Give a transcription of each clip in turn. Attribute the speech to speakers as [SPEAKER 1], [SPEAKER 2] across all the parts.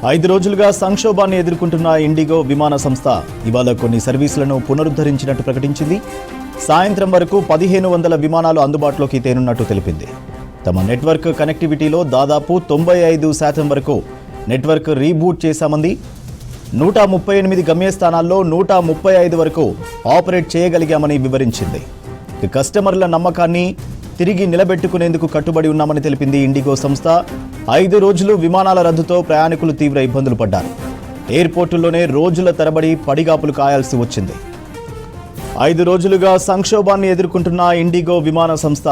[SPEAKER 1] 5 రోజులుగా సంక్షోభాన్ని ఎదుర్కొంటున్న ఇండిగో విమాన సంస్థ ఇవాళ కొన్ని సర్వీసులను పునరుద్ధరించినట్టు ప్రకటించింది. సాయంత్రం వరకు 1500 విమానాలు అందుబాటులోకి తేనున్నట్టు తెలిపింది. తమ నెట్వర్క్ కనెక్టివిటీలో దాదాపు 95% వరకు నెట్వర్క్ రీబూట్ చేశామంది. 138 గమ్యస్థానాల్లో 135 వరకు ఆపరేట్ చేయగలిగామని వివరించింది. కస్టమర్ల నమ్మకాన్ని తిరిగి నిలబెట్టుకునేందుకు కట్టుబడి ఉన్నామని తెలిపింది ఇండిగో సంస్థ. 5 రోజులు విమానాల రద్దుతో ప్రయాణికులు తీవ్ర ఇబ్బందులు పడ్డారు. ఎయిర్పోర్టుల్లోనే రోజుల తరబడి పడిగాపులు కాయాల్సి వచ్చింది. 5 రోజులుగా సంక్షోభాన్ని ఎదుర్కొంటున్న ఇండిగో విమాన సంస్థ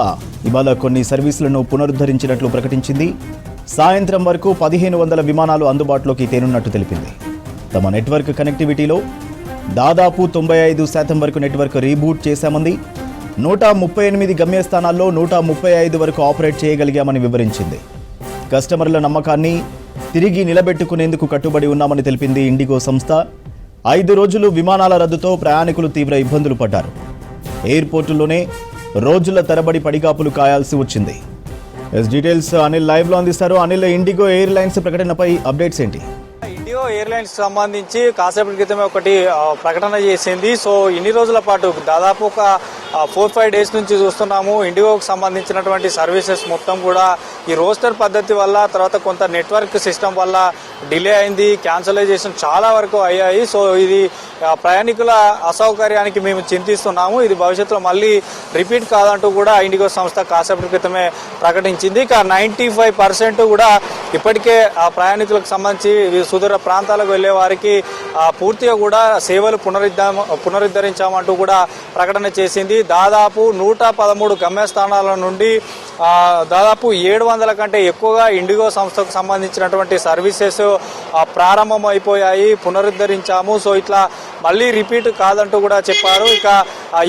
[SPEAKER 1] ఇవాళ కొన్ని సర్వీసులను పునరుద్ధరించినట్లు ప్రకటించింది. సాయంత్రం వరకు 1500 విమానాలు అందుబాటులోకి తేనున్నట్టు తెలిపింది. తమ నెట్వర్క్ కనెక్టివిటీలో దాదాపు 95% వరకు నెట్వర్క్ రీబూట్ చేశామంది. 138 గమ్యస్థానాల్లో 135 వరకు ఆపరేట్ చేయగలిగామని వివరించింది. కస్టమర్ల నమ్మకాన్ని తిరిగి నిలబెట్టుకునేందుకు కట్టుబడి ఉన్నామని తెలిపింది ఇండిగో సంస్థ. 5 రోజులు విమానాల రద్దుతో ప్రయాణికులు తీవ్ర ఇబ్బందులు పడ్డారు. ఎయిర్పోర్టుల్లోనే రోజుల తరబడి పడిగాపులు కాయాల్సి వచ్చింది. డీటెయిల్స్ అనిల్ లైవ్ లో అందిస్తారు. అనిల్, ఇండిగో ఎయిర్లైన్స్ ప్రకటనపై అప్డేట్స్ ఏంటి?
[SPEAKER 2] ఇండిగో ఎయిర్లైన్స్ సంబంధించి కాసేపటి క్రితమే ఒకటి ప్రకటన చేసింది. సో ఇన్ని రోజుల పాటు దాదాపు ఒక 4-5 డేస్ నుంచి చూస్తున్నాము. ఇండిగోకి సంబంధించినటువంటి సర్వీసెస్ మొత్తం కూడా ఈ రోస్టర్ పద్ధతి వల్ల, తర్వాత కొంత నెట్వర్క్ సిస్టమ్ వల్ల డిలే అయింది, క్యాన్సలైజేషన్ చాలా వరకు అయ్యాయి. సో ఇది ప్రయాణికుల అసౌకర్యానికి మేము చింతిస్తున్నాము. ఇది భవిష్యత్తులో మళ్ళీ రిపీట్ కాదంటూ కూడా ఇండిగో సంస్థ కాసేపటి క్రితమే ప్రకటించింది. ఇక 95% కూడా ఇప్పటికే ఆ ప్రయాణికులకు సంబంధించి సుదూర ప్రాంతాలకు వెళ్లే వారికి పూర్తిగా కూడా సేవలు పునరుద్ధరించామంటూ కూడా ప్రకటన చేసింది. దాదాపు 113 గమ్యస్థానాల నుండి దాదాపు 700 కంటే ఎక్కువగా ఇండిగో సంస్థకు సంబంధించినటువంటి సర్వీసెస్ ప్రారంభం అయిపోయాయి, పునరుద్ధరించాము. సో ఇట్లా మళ్ళీ రిపీట్ కాదంటూ కూడా చెప్పారు. ఇక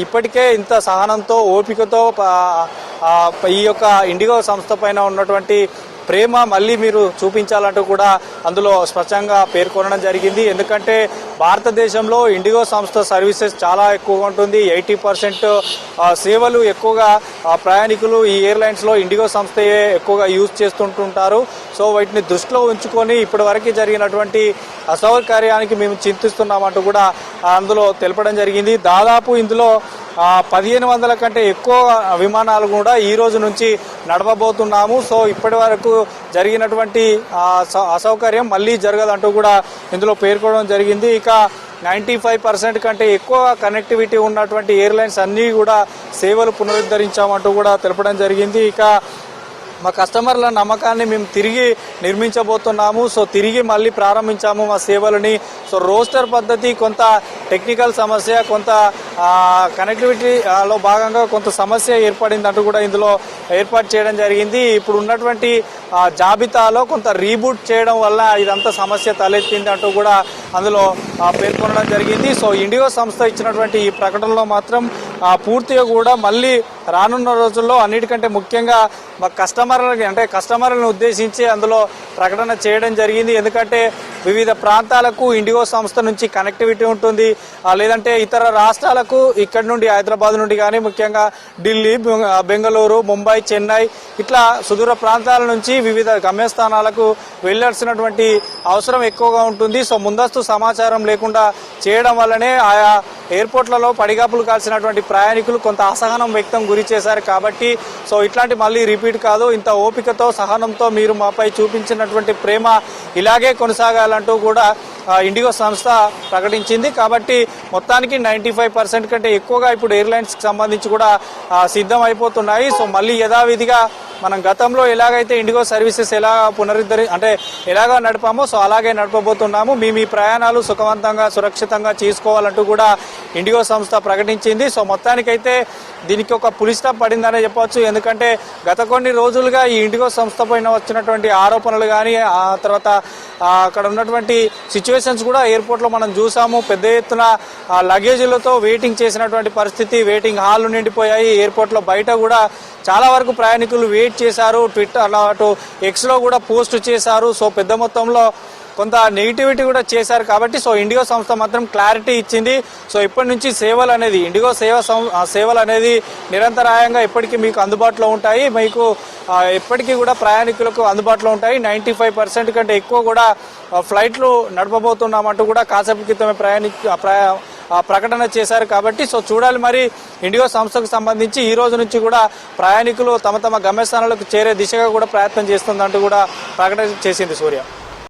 [SPEAKER 2] ఇప్పటికే ఇంత సహనంతో, ఓపికతో ఈ యొక్క ఇండిగో సంస్థ పైన ఉన్నటువంటి ప్రేమ మళ్ళీ మీరు చూపించాలంటూ కూడా అందులో స్పష్టంగా పేర్కొనడం జరిగింది. ఎందుకంటే భారతదేశంలో ఇండిగో సంస్థ సర్వీసెస్ చాలా ఎక్కువగా ఉంటుంది. 80% సేవలు ఎక్కువగా ప్రయాణికులు ఈ ఎయిర్లైన్స్లో ఇండిగో సంస్థయే ఎక్కువగా యూజ్ చేస్తుంటుంటారు. సో వాటిని దృష్టిలో ఉంచుకొని ఇప్పటి వరకు జరిగినటువంటి అసౌకర్యానికి మేము చింతిస్తున్నామంటూ కూడా అందులో తెలపడం జరిగింది. దాదాపు ఇందులో 1500 కంటే ఎక్కువ విమానాలు కూడా ఈ రోజు నుంచి నడపబోతున్నాము. సో ఇప్పటి వరకు జరిగినటువంటి అసౌకర్యం మళ్ళీ జరగదంటూ కూడా ఇందులో పేర్కొనడం జరిగింది. ఇక 95% కంటే ఎక్కువ కనెక్టివిటీ ఉన్నటువంటి ఎయిర్లైన్స్ అన్నీ కూడా సేవలు పునరుద్ధరించామంటూ కూడా తెలపడం జరిగింది. ఇక మా కస్టమర్ల నమ్మకాన్ని మేము తిరిగి నిర్మించబోతున్నాము. సో తిరిగి మళ్ళీ ప్రారంభించాము మా సేవలని. సో రోస్టర్ పద్ధతి కొంత టెక్నికల్ సమస్య, కొంత కనెక్టివిటీలో భాగంగా కొంత సమస్య ఏర్పడిందంటూ కూడా ఇందులో ఏర్పాటు చేయడం జరిగింది. ఇప్పుడు ఉన్నటువంటి జాబితాలో కొంత రీబూట్ చేయడం వల్ల ఇదంతా సమస్య తలెత్తింది అంటూ కూడా అందులో పేర్కొనడం జరిగింది. సో ఇండిగో సంస్థ ఇచ్చినటువంటి ఈ ప్రకటనలో మాత్రం పూర్తిగా కూడా మళ్ళీ రానున్న రోజుల్లో అన్నిటికంటే ముఖ్యంగా మా కస్టమర్లను ఉద్దేశించి అందులో ప్రకటన చేయడం జరిగింది. ఎందుకంటే వివిధ ప్రాంతాలకు ఇండిగో సంస్థ నుంచి కనెక్టివిటీ ఉంటుంది. లేదంటే ఇతర రాష్ట్రాలకు ఇక్కడ నుండి, హైదరాబాద్ నుండి కానీ, ముఖ్యంగా ఢిల్లీ, బెంగళూరు, ముంబై, చెన్నై ఇట్లా సుదూర ప్రాంతాల నుంచి వివిధ గమ్యస్థానాలకు వెళ్లాల్సినటువంటి అవసరం ఎక్కువగా ఉంటుంది. సో ముందస్తు సమాచారం లేకుండా చేయడం వల్లనే ఆయా ఎయిర్పోర్ట్లలో పడిగాపులు కాల్సినటువంటి ప్రయాణికులు కొంత అసహనం వ్యక్తం గురి చేశారు. కాబట్టి సో ఇట్లాంటి మళ్ళీ రిపీట్ కాదు. ఇంత ఓపికతో, సహనంతో మీరు మాపై చూపించినటువంటి ప్రేమ ఇలాగే కొనసాగాలంటూ కూడా ఇండిగో సంస్థ ప్రకటించింది. కాబట్టి మొత్తానికి 95% కంటే ఎక్కువగా ఇప్పుడు ఎయిర్లైన్స్కి సంబంధించి కూడా సిద్ధం అయిపోతున్నాయి. సో మళ్ళీ యథావిధిగా మనం గతంలో ఎలాగైతే ఇండిగో సర్వీసెస్ ఎలాగా నడిపామో సో అలాగే నడపబోతున్నాము. మేము ఈ ప్రయాణాలు సుఖవంతంగా, సురక్షితంగా చేసుకోవాలంటూ కూడా ఇండిగో సంస్థ ప్రకటించింది. సో మొత్తానికైతే దీనికి ఒక పులి స్టాప్ పడిందనే చెప్పవచ్చు. ఎందుకంటే గత కొన్ని రోజులుగా ఈ ఇండిగో సంస్థ పైన వచ్చినటువంటి ఆరోపణలు కానీ, ఆ తర్వాత అక్కడ ఉన్నటువంటి సిచ్యువేషన్స్ కూడా ఎయిర్పోర్ట్లో మనం చూసాము. పెద్ద ఎత్తున లగేజీలతో వెయిటింగ్ చేసినటువంటి పరిస్థితి, వెయిటింగ్ హాల్ నిండిపోయాయి. ఎయిర్పోర్ట్లో బయట కూడా చాలా వరకు ప్రయాణికులు వెయిట్ చేశారు. ట్విట్టర్, అటు ఎక్స్లో కూడా పోస్ట్ చేశారు. సో పెద్ద మొత్తంలో కొంత నెగిటివిటీ కూడా చేశారు కాబట్టి సో ఇండిగో సంస్థ మాత్రం క్లారిటీ ఇచ్చింది. సో ఇప్పటి నుంచి సేవలు అనేది ఇండిగో సేవలు అనేది నిరంతరాయంగా ఎప్పటికీ మీకు అందుబాటులో ఉంటాయి. మీకు ఎప్పటికీ కూడా ప్రయాణికులకు అందుబాటులో ఉంటాయి. 95% కంటే ఎక్కువ కూడా ఫ్లైట్లు నడపబోతున్నామంటూ కూడా కాసేపు క్రితమే ప్రకటన చేశారు. కాబట్టి సో చూడాలి మరి ఇండిగో సంస్థకు సంబంధించి ఈ రోజు నుంచి కూడా ప్రయాణికులు తమ గమ్యస్థానాలకు చేరే దిశగా కూడా ప్రయత్నం చేస్తుందంటూ కూడా ప్రకటన చేసింది సూర్య.